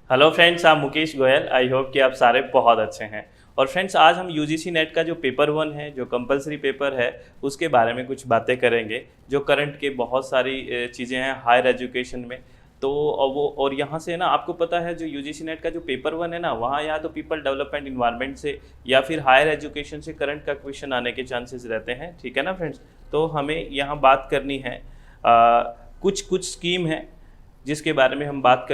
Hello friends, I'm Mukesh Goyal. I hope कि आप सारे बहुत अच्छे हैं। और फ्रेंड्स, आज हम यूजीसी नेट का जो पेपर वन है, जो कंपलसरी पेपर है, उसके बारे में कुछ बातें करेंगे। जो करंट के बहुत सारी चीज़ें हैं हायर एजुकेशन में। तो और यहाँ से ना आपको पता है, जो यूजीसी नेट का जो पेपर वन है ना, वहाँ या तो पीपल डेवलपमेंट इन्वायरमेंट से या फिर हायर एजुकेशन से करंट का क्वेश्चन आने के चांसेस रहते हैं। ठीक है ना फ्रेंड्स। तो हमें यहाँ बात करनी है, कुछ कुछ स्कीम है जिसके बारे में हमें बात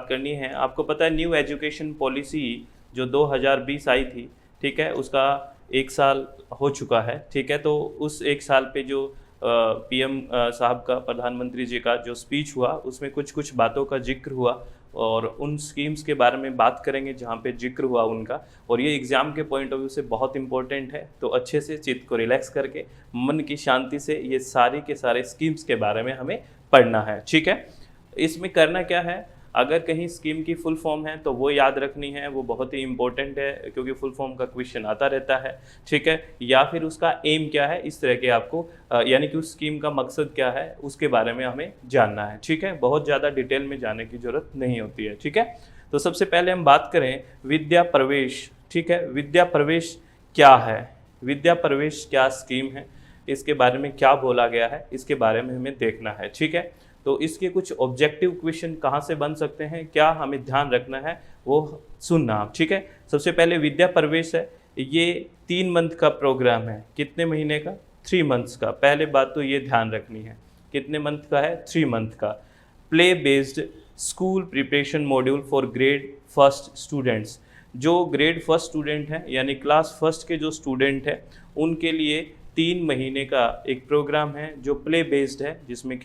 करनी है। आपको पता है, न्यू एजुकेशन पॉलिसी जो 2020 आई थी, ठीक है, उसका एक साल हो चुका है। ठीक है, तो उस एक साल पे जो पीएम साहब का, प्रधानमंत्री जी का जो स्पीच हुआ, उसमें कुछ कुछ बातों का जिक्र हुआ और उन स्कीम्स के बारे में बात करेंगे जहाँ पे जिक्र हुआ उनका। और ये एग्ज़ाम के पॉइंट ऑफ व्यू से बहुत इंपॉर्टेंट है, तो अच्छे से चित्त को रिलैक्स करके मन की शांति से ये सारी के सारे स्कीम्स के बारे में हमें पढ़ना है। ठीक है, इसमें करना क्या है, अगर कहीं स्कीम की फुल फॉर्म है तो वो याद रखनी है, वो बहुत ही इंपॉर्टेंट है क्योंकि फुल फॉर्म का क्वेश्चन आता रहता है। ठीक है, या फिर उसका एम क्या है, इस तरह के आपको यानी कि उस स्कीम का मकसद क्या है, उसके बारे में हमें जानना है। ठीक है, बहुत ज़्यादा डिटेल में जाने की ज़रूरत नहीं होती है। ठीक है, तो सबसे पहले हम बात करें विद्या प्रवेश। ठीक है, विद्या प्रवेश क्या है, विद्या प्रवेश क्या स्कीम है, इसके बारे में क्या बोला गया है, इसके बारे में हमें देखना है। ठीक है, तो इसके कुछ ऑब्जेक्टिव क्वेश्चन कहाँ से बन सकते हैं, क्या हमें ध्यान रखना है, वो सुनना आप। ठीक है, सबसे पहले विद्या प्रवेश है, ये 3 मंथ का प्रोग्राम है। कितने महीने का? 3 मंथ्स का। पहले बात तो ये ध्यान रखनी है, कितने मंथ का है? 3 मंथ का। Play based school preparation module for grade first students. जो ग्रेड फर्स्ट स्टूडेंट हैं, यानी क्लास फर्स्ट के जो स्टूडेंट हैं, उनके लिए 3 महीने का एक प्रोग्राम है जो प्ले बेस्ड है, जिसमें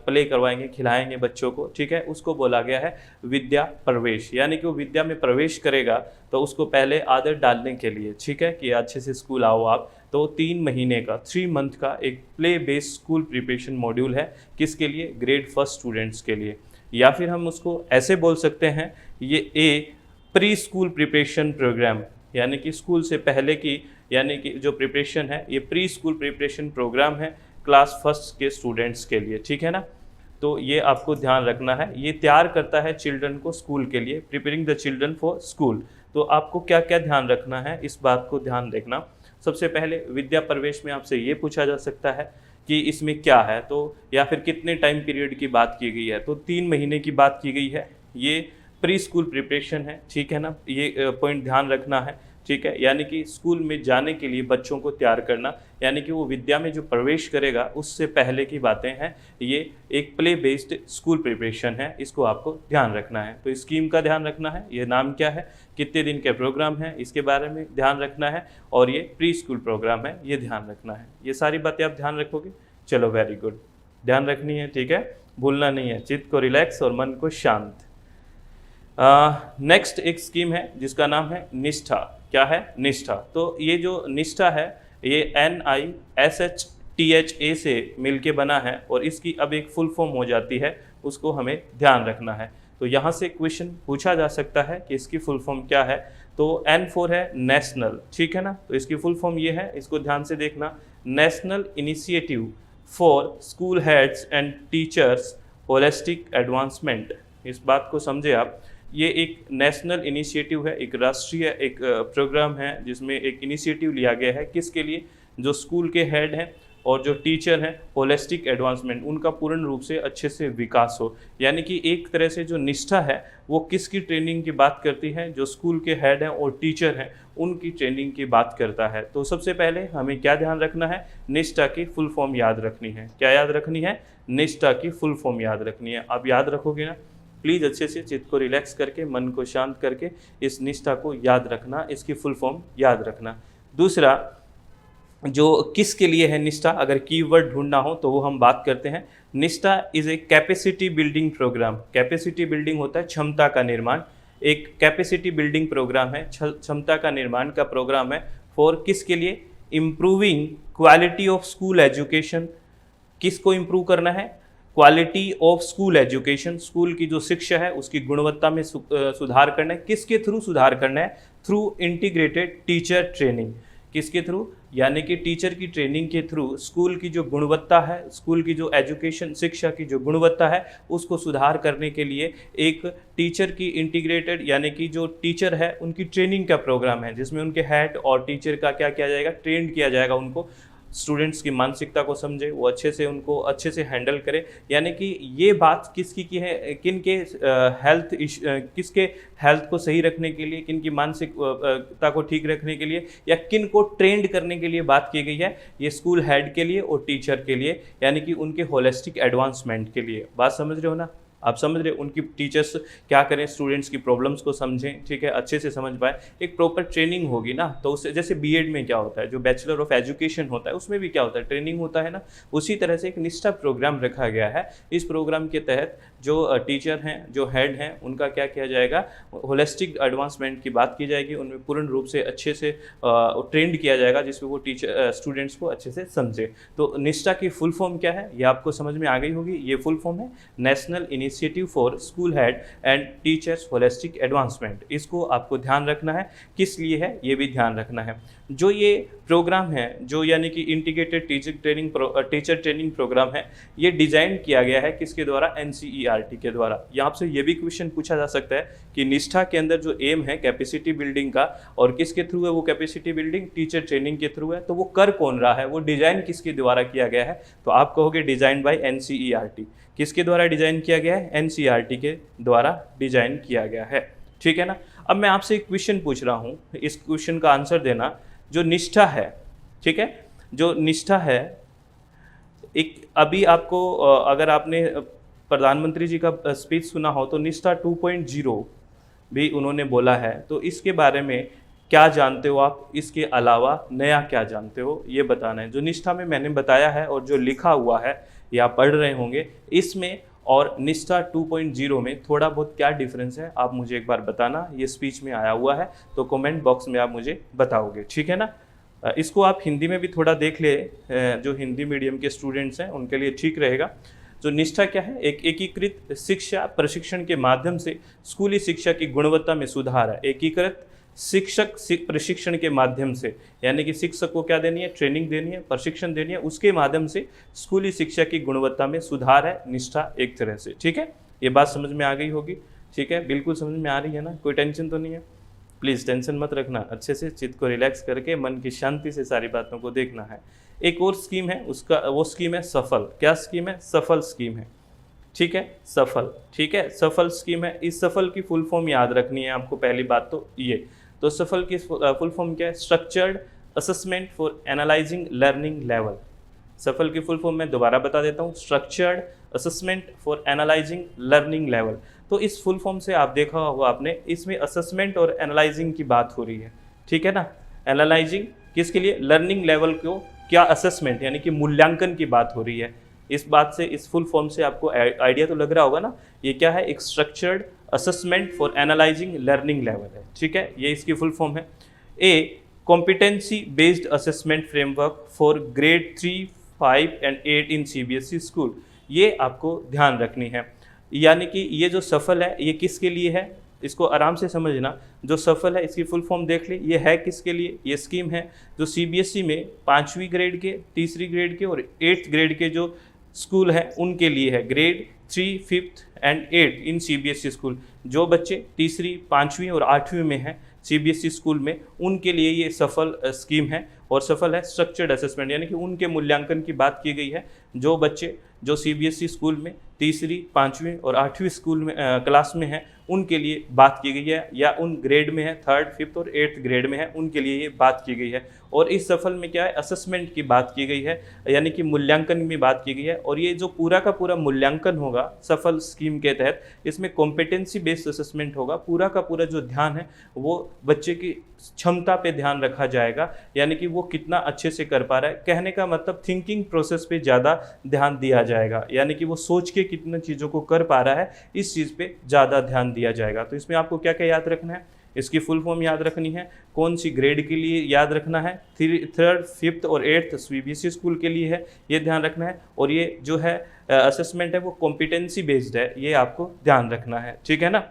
प्ले करवाएंगे, खिलाएंगे बच्चों को। ठीक है, उसको बोला गया है विद्या प्रवेश, यानी कि वो विद्या में प्रवेश करेगा तो उसको पहले आदत डालने के लिए, ठीक है, कि अच्छे से स्कूल आओ आप। तो 3 महीने का, 3 मंथ का एक play based school preparation module है। किसके लिए? ग्रेड फर्स्ट स्टूडेंट्स के लिए। या फिर हम उसको ऐसे बोल सकते हैं, ये प्री स्कूल प्रिपरेशन प्रोग्राम, यानी कि स्कूल से पहले की, यानी कि जो प्रिपरेशन है, ये प्री स्कूल प्रिपरेशन प्रोग्राम है क्लास फर्स्ट के स्टूडेंट्स के लिए। ठीक है ना, तो ये आपको ध्यान रखना है। ये तैयार करता है चिल्ड्रन को स्कूल के लिए, preparing the children for school. तो आपको क्या क्या ध्यान रखना है, इस बात को ध्यान रखना। सबसे पहले विद्या प्रवेश में आपसे ये पूछा जा सकता है कि इसमें क्या है, तो या फिर कितने टाइम पीरियड की बात की गई है, तो 3 महीने की बात की गई है। ये प्री स्कूल प्रिपरेशन है। ठीक है ना, ये पॉइंट ध्यान रखना है। ठीक है, यानी कि स्कूल में जाने के लिए बच्चों को तैयार करना, यानी कि वो विद्या में जो प्रवेश करेगा उससे पहले की बातें हैं। ये एक प्ले बेस्ड स्कूल प्रिपरेशन है, इसको आपको ध्यान रखना है। तो स्कीम का ध्यान रखना है, ये नाम क्या है, कितने दिन के प्रोग्राम है, इसके बारे में ध्यान रखना है। और ये प्री स्कूल प्रोग्राम है, ये ध्यान रखना है। ये सारी बातें आप ध्यान रखोगे, चलो वेरी गुड, ध्यान रखनी है। ठीक है, भूलना नहीं है, चित्त को रिलैक्स और मन को शांत। नेक्स्ट एक स्कीम है जिसका नाम है निष्ठा। क्या है? निष्ठा। तो ये जो निष्ठा है, ये NISHTHA से मिलके बना है और इसकी अब एक फुल फॉर्म हो जाती है, उसको हमें ध्यान रखना है। तो यहाँ से क्वेश्चन पूछा जा सकता है कि इसकी फुल फॉर्म क्या है। तो N4 है नेशनल। ठीक है ना, तो इसकी फुल फॉर्म ये है, इसको ध्यान से देखना, national initiative for school heads and teachers holistic advancement. इस बात को समझे आप। ये एक नेशनल इनिशिएटिव है, एक राष्ट्रीय एक प्रोग्राम है जिसमें एक इनिशिएटिव लिया गया है। किसके लिए? जो स्कूल के हेड हैं और जो टीचर हैं, होलिस्टिक एडवांसमेंट, उनका पूर्ण रूप से अच्छे से विकास हो। यानी कि एक तरह से जो निष्ठा है वो किसकी ट्रेनिंग की बात करती है? जो स्कूल के हेड हैं और टीचर हैं, उनकी ट्रेनिंग की बात करता है। तो सबसे पहले हमें क्या ध्यान रखना है? निष्ठा की फुल फॉर्म याद रखनी है। क्या याद रखनी है? निष्ठा की फुल फॉर्म याद रखनी है। आप याद रखोगे ना? प्लीज़ अच्छे से चित्त को रिलैक्स करके, मन को शांत करके इस निष्ठा को याद रखना, इसकी फुल फॉर्म याद रखना। दूसरा, जो किसके लिए है निष्ठा, अगर कीवर्ड ढूंढना हो तो वो हम बात करते हैं। Nishtha is a capacity building programme. Capacity building होता है क्षमता का निर्माण। एक कैपेसिटी बिल्डिंग प्रोग्राम है, क्षमता का निर्माण का प्रोग्राम है। फॉर किसके लिए? Improving quality of school education. किसको इम्प्रूव करना है? Quality of school education, school की जो शिक्षा है उसकी गुणवत्ता में सुधार करना है। किसके थ्रू सुधार करना है? Through integrated teacher training. किसके थ्रू? यानी कि टीचर की ट्रेनिंग के थ्रू स्कूल की जो गुणवत्ता है, स्कूल की जो एजुकेशन शिक्षा की जो गुणवत्ता है उसको सुधार करने के लिए एक टीचर की इंटीग्रेटेड यानी कि जो टीचर है उनकी ट्रेनिंग का प्रोग्राम है, जिसमें उनके हेड और टीचर का क्या किया जाएगा? ट्रेन किया जाएगा, उनको स्टूडेंट्स की मानसिकता को समझे, वो अच्छे से उनको अच्छे से हैंडल करे। यानी कि ये बात किसकी की है? किन के किसके हेल्थ को सही रखने के लिए, किन की मानसिकता को ठीक रखने के लिए, या किन को ट्रेंड करने के लिए बात की गई है? ये स्कूल हेड के लिए और टीचर के लिए, यानी कि उनके होलिस्टिक एडवांसमेंट के लिए। बात समझ रहे हो ना? आप समझ रहे, उनकी टीचर्स क्या करें? स्टूडेंट्स की प्रॉब्लम्स को समझें, ठीक है, अच्छे से समझ पाए। एक प्रॉपर ट्रेनिंग होगी ना, तो उससे जैसे बीएड में क्या होता है, जो बैचलर ऑफ एजुकेशन होता है उसमें भी क्या होता है? ट्रेनिंग होता है ना। उसी तरह से एक निष्ठा प्रोग्राम रखा गया है। इस प्रोग्राम के तहत जो टीचर हैं, जो हेड हैं, उनका क्या किया जाएगा? होलिस्टिक एडवांसमेंट की बात की जाएगी, उनमें पूर्ण रूप से अच्छे से ट्रेंड किया जाएगा, जिसमें वो टीचर स्टूडेंट्स को अच्छे से समझे। तो निष्ठा की फुल फॉर्म क्या है, ये आपको समझ में आ गई होगी। ये फुल फॉर्म है national initiative for school head and teachers holistic advancement. इसको आपको ध्यान रखना है, किस लिए है ये भी ध्यान रखना है। जो ये प्रोग्राम है, जो यानी कि इंटीग्रेटेड टीचर ट्रेनिंग प्रोग्राम है, ये डिजाइन किया गया है किसके द्वारा? एनसीईआरटी के द्वारा। यहाँ से ये भी क्वेश्चन पूछा जा सकता है कि निष्ठा के अंदर जो एम है कैपेसिटी बिल्डिंग का, और किसके थ्रू है वो कैपेसिटी बिल्डिंग? टीचर ट्रेनिंग के थ्रू है। तो वो कर कौन रहा है, वो डिजाइन किसके द्वारा किया गया है? तो आप कहोगे डिजाइन बाय एनसीईआरटी। किसके द्वारा डिजाइन किया गया है? एनसीईआरटी के द्वारा डिजाइन किया गया है, ठीक है ना। अब मैं आपसे एक क्वेश्चन पूछ रहा हूँ, इस क्वेश्चन का आंसर देना। जो निष्ठा है, ठीक है, जो निष्ठा है, एक अभी आपको अगर आपने प्रधानमंत्री जी का स्पीच सुना हो तो निष्ठा 2.0 भी उन्होंने बोला है। तो इसके बारे में क्या जानते हो आप? इसके अलावा नया क्या जानते हो, ये बताना है। जो निष्ठा में मैंने बताया है और जो लिखा हुआ है या पढ़ रहे होंगे, इसमें और निष्ठा 2.0 में थोड़ा बहुत क्या डिफरेंस है, आप मुझे एक बार बताना। ये स्पीच में आया हुआ है, तो कमेंट बॉक्स में आप मुझे बताओगे, ठीक है ना। इसको आप हिंदी में भी थोड़ा देख ले, जो हिंदी मीडियम के स्टूडेंट्स हैं उनके लिए ठीक रहेगा। जो निष्ठा क्या है? एक एकीकृत शिक्षा प्रशिक्षण के माध्यम से स्कूली शिक्षा की गुणवत्ता में सुधार है। एकीकृत शिक्षक प्रशिक्षण के माध्यम से, यानी कि शिक्षक को क्या देनी है? ट्रेनिंग देनी है, प्रशिक्षण देनी है, उसके माध्यम से स्कूली शिक्षा की गुणवत्ता में सुधार है निष्ठा एक तरह से, ठीक है। ये बात समझ में आ गई होगी, ठीक है, बिल्कुल समझ में आ रही है ना, कोई टेंशन तो नहीं है। प्लीज़ टेंशन मत रखना, अच्छे से चित्त को रिलैक्स करके मन की शांति से सारी बातों को देखना है। एक और स्कीम है, उसका वो स्कीम है सफल। क्या स्कीम है? सफल स्कीम है, ठीक है, सफल, ठीक है, सफल स्कीम है। इस सफल की फुल फॉर्म याद रखनी है आपको। पहली बात तो ये, तो सफल की फुल फॉर्म क्या है? Structured assessment for analysing learning level. सफल की फुल फॉर्म मैं दोबारा बता देता हूँ, structured assessment for analysing learning level. तो इस फुल फॉर्म से आप देखा होगा आपने, इसमें असेसमेंट और एनालाइजिंग की बात हो रही है, ठीक है ना। एनालाइजिंग किसके लिए? लर्निंग लेवल को क्या असेसमेंट यानी कि मूल्यांकन की बात हो रही है। इस बात से, इस फुल फॉर्म से आपको आइडिया तो लग रहा होगा ना, ये क्या है? एक structured assessment for analysing learning level है, ठीक है, ये इसकी फुल फॉर्म है। A competency based assessment framework for grade 3, 5 and 8 in CBSE school. ये आपको ध्यान रखनी है। यानी कि ये जो सफल है ये किसके लिए है, इसको आराम से समझना। जो सफल है इसकी फुल फॉर्म देख ले, ये है किसके लिए? ये स्कीम है जो सीबीएसई में 5वीं ग्रेड के, तीसरी ग्रेड के और 8th ग्रेड के जो स्कूल हैं उनके लिए है। Grade 3, 5th and 8 in CBSE school, जो बच्चे तीसरी, 5वीं और 8वीं में हैं सीबीएसई स्कूल में, उनके लिए ये सफल स्कीम है। और सफल है स्ट्रक्चर्ड असेसमेंट, यानी कि उनके मूल्यांकन की बात की गई है। जो बच्चे जो सीबीएसई स्कूल में तीसरी, 5वीं और 8वीं स्कूल में क्लास में हैं उनके लिए बात की गई है, या उन ग्रेड में है 3rd, 5th और 8th ग्रेड में है उनके लिए ये बात की गई है। और इस सफल में क्या है? असेसमेंट की बात की गई है, यानी कि मूल्यांकन में बात की गई है। और ये जो पूरा का पूरा मूल्यांकन होगा सफल स्कीम के तहत, इसमें कॉम्पिटेंसी बेस्ड असेसमेंट होगा। पूरा का पूरा जो ध्यान है वो बच्चे की क्षमता पे ध्यान रखा जाएगा, यानी कि वो कितना अच्छे से कर पा रहा है। कहने का मतलब थिंकिंग प्रोसेस पे ज़्यादा ध्यान दिया जाएगा, यानी कि वो सोच के कितनी चीज़ों को कर पा रहा है, इस चीज़ पे ज़्यादा ध्यान दिया जाएगा। तो इसमें आपको क्या क्या याद रखना है? इसकी फुल फॉर्म याद रखनी है, कौन सी ग्रेड के लिए याद रखना है, 3rd, 5th और 8th सीबीएसई स्कूल के लिए है, ये ध्यान रखना है। और ये जो है असेसमेंट है वो कॉम्पिटेंसी बेस्ड है, ये आपको ध्यान रखना है, ठीक है ना।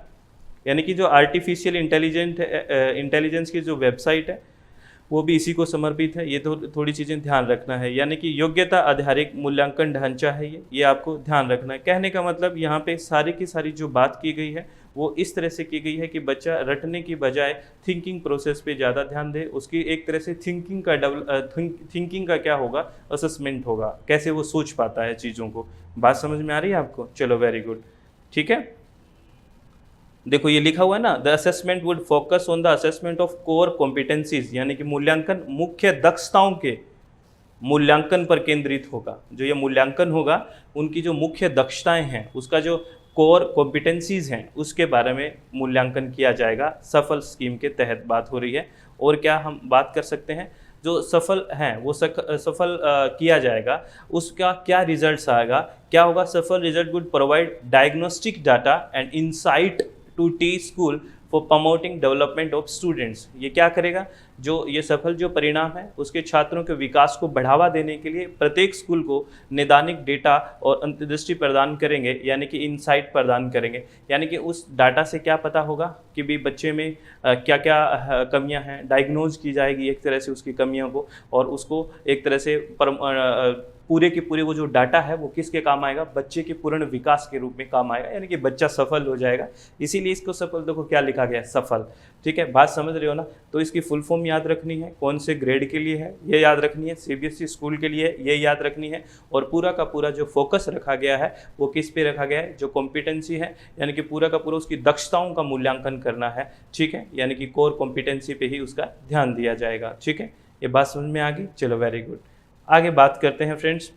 यानी कि जो आर्टिफिशियल इंटेलिजेंस की जो वेबसाइट है वो भी इसी को समर्पित है। ये तो थोड़ी चीज़ें ध्यान रखना है, यानी कि योग्यता आधारित मूल्यांकन ढांचा है ये आपको ध्यान रखना है। कहने का मतलब यहाँ पे सारी की सारी जो बात की गई है वो इस तरह से की गई है कि बच्चा रटने की बजाय थिंकिंग प्रोसेस पे ज़्यादा ध्यान दे। उसकी एक तरह से थिंकिंग का क्या होगा, असेसमेंट होगा, कैसे वो सोच पाता है चीज़ों को। बात समझ में आ रही है आपको? चलो वेरी गुड, ठीक है। देखो ये लिखा हुआ है ना, the assessment would focus on the assessment of core competencies, यानी कि मूल्यांकन मुख्य दक्षताओं के मूल्यांकन पर केंद्रित होगा। जो ये मूल्यांकन होगा उनकी जो मुख्य दक्षताएं हैं, उसका जो कोर कॉम्पिटेंसीज हैं उसके बारे में मूल्यांकन किया जाएगा। सफल स्कीम के तहत बात हो रही है। और क्या हम बात कर सकते हैं, जो सफल हैं वो सफल किया जाएगा, उसका क्या रिजल्ट्स आएगा, क्या होगा। Safal result would provide diagnostic data and insight to the school for promoting development of students. ये क्या करेगा, जो ये सफल जो परिणाम है उसके छात्रों के विकास को बढ़ावा देने के लिए प्रत्येक स्कूल को नैदानिक डेटा और अंतर्दृष्टि प्रदान करेंगे, यानी कि इनसाइट प्रदान करेंगे। यानी कि उस डाटा से क्या पता होगा कि भी बच्चे में क्या क्या कमियां हैं, डायग्नोज की जाएगी एक तरह से उसकी कमियों को, और उसको एक तरह से पूरे के पूरे वो जो डाटा है वो किसके काम आएगा, बच्चे के पूर्ण विकास के रूप में काम आएगा, यानी कि बच्चा सफल हो जाएगा। इसीलिए इसको सफल, देखो क्या लिखा गया है, सफल। ठीक है, बात समझ रहे हो ना। तो इसकी फुल फॉर्म याद रखनी है, कौन से ग्रेड के लिए है ये याद रखनी है, सीबीएसई स्कूल के लिए ये याद रखनी है। और पूरा का पूरा जो फोकस रखा गया है वो किस पे रखा गया है, जो कॉम्पिटेंसी है, यानी कि पूरा का पूरा उसकी दक्षताओं का मूल्यांकन करना है। ठीक है, यानी कि कोर कॉम्पिटेंसी पे ही उसका ध्यान दिया जाएगा। ठीक है, ये बात समझ में आ गई। चलो वेरी गुड, आगे बात करते हैं फ्रेंड्स।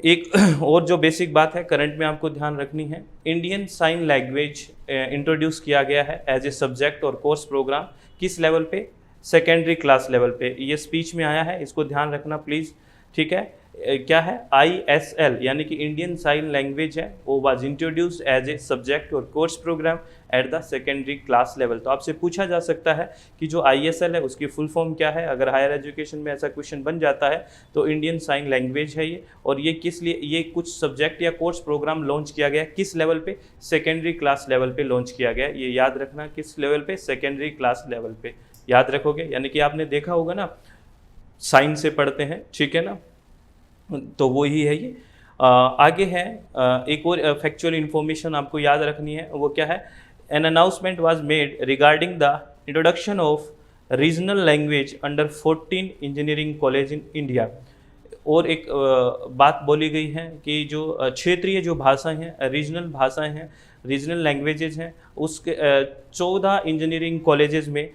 एक और जो बेसिक बात है करंट में आपको ध्यान रखनी है, इंडियन साइन लैंग्वेज इंट्रोड्यूस किया गया है एज ए सब्जेक्ट और कोर्स प्रोग्राम। किस लेवल पे, सेकेंडरी क्लास लेवल पे। ये स्पीच में आया है, इसको ध्यान रखना प्लीज़। ठीक है, क्या है, ISL यानी कि इंडियन साइन लैंग्वेज है, वो was introduced as a subject और course programme at the secondary class level. तो आपसे पूछा जा सकता है कि जो ISL है उसकी फुल फॉर्म क्या है। अगर हायर एजुकेशन में ऐसा क्वेश्चन बन जाता है तो इंडियन साइन लैंग्वेज है ये, और ये किस लिए, ये कुछ सब्जेक्ट या कोर्स प्रोग्राम लॉन्च किया गया किस लेवल पे, सेकेंडरी क्लास लेवल पे लॉन्च किया गया। ये याद रखना, किस लेवल पे, सेकेंडरी क्लास लेवल पे याद रखोगे। यानी कि आपने देखा होगा ना, साइन से पढ़ते हैं, ठीक है ना, तो वो ही है ये। आगे है एक और फैक्चुअल इंफॉर्मेशन आपको याद रखनी है, वो क्या है, an announcement was made regarding the introduction of regional language under 14 engineering college in India. और एक बात बोली गई है कि जो क्षेत्रीय जो भाषाएं हैं, रीजनल भाषाएं हैं, रीजनल लैंग्वेजेज हैं, उसके 14 इंजीनियरिंग कॉलेजेस में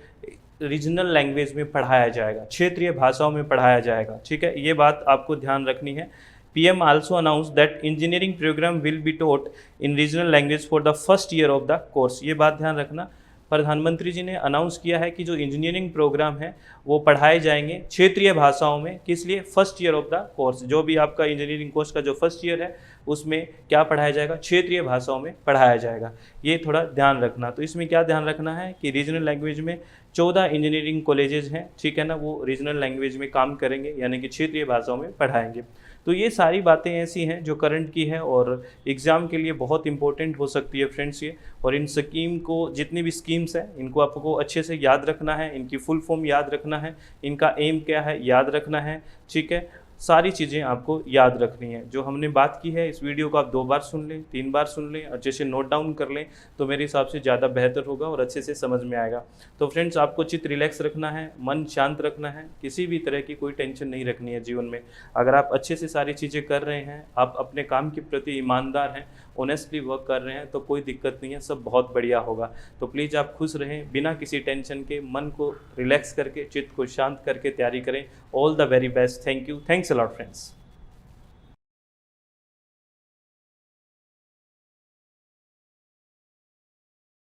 रीजनल लैंग्वेज में पढ़ाया जाएगा, क्षेत्रीय भाषाओं में पढ़ाया जाएगा। ठीक है, ये बात आपको ध्यान रखनी है। PM also announced that engineering program will be taught in regional language for the first year of the course। ये बात ध्यान रखना, प्रधानमंत्री जी ने अनाउंस किया है कि जो इंजीनियरिंग प्रोग्राम है वो पढ़ाए जाएंगे क्षेत्रीय भाषाओं में। किस लिए, first year of the course. जो भी आपका इंजीनियरिंग कोर्स का जो फर्स्ट ईयर है उसमें क्या पढ़ाया जाएगा, क्षेत्रीय भाषाओं में पढ़ाया जाएगा। ये थोड़ा ध्यान रखना। तो इसमें क्या ध्यान रखना है कि रीजनल लैंग्वेज में 14 इंजीनियरिंग कॉलेजेस हैं, ठीक है ना, वो रीजनल लैंग्वेज में काम करेंगे, यानी कि क्षेत्रीय भाषाओं में पढ़ाएंगे। तो ये सारी बातें ऐसी हैं जो करंट की है और एग्ज़ाम के लिए बहुत इंपॉर्टेंट हो सकती है फ्रेंड्स ये। और इन स्कीम को, जितनी भी स्कीम्स हैं, इनको आपको अच्छे से याद रखना है, इनकी फुल फॉर्म याद रखना है, इनका एम क्या है याद रखना है। ठीक है, सारी चीज़ें आपको याद रखनी है। जो हमने बात की है, इस वीडियो को आप 2 बार सुन लें, 3 बार सुन लें, अच्छे से नोट डाउन कर लें, तो मेरे हिसाब से ज़्यादा बेहतर होगा और अच्छे से समझ में आएगा। तो फ्रेंड्स, आपको चित्त रिलैक्स रखना है, मन शांत रखना है, किसी भी तरह की कोई टेंशन नहीं रखनी है जीवन में। अगर आप अच्छे से सारी चीज़ें कर रहे हैं, आप अपने काम के प्रति ईमानदार हैं, ऑनेस्टली वर्क कर रहे हैं, तो कोई दिक्कत नहीं है, सब बहुत बढ़िया होगा। तो प्लीज़ आप खुश रहें, बिना किसी टेंशन के, मन को रिलैक्स करके, चित्त को शांत करके तैयारी करें। All the very best. Thank you, thanks a lot friends.